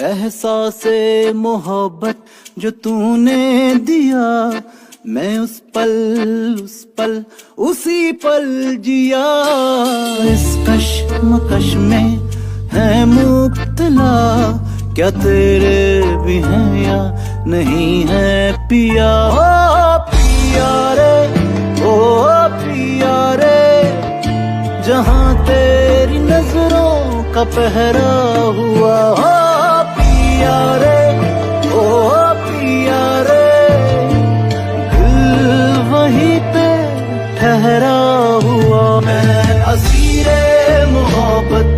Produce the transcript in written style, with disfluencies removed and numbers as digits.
एहसासे मोहब्बत जो तूने दिया, मैं उस पल उसी पल जिया। इस कश्मकश में है मुब्तला, क्या तेरे भी हैं या नहीं है पिया। ओ पिया रे, ओ पिया रे, जहाँ तेरी नजरों का पहरा हुआ। ओ पिया रे, ओ पिया रे, दिल वहीं पे ठहरा हुआ। मैं असीरे मोहब्बत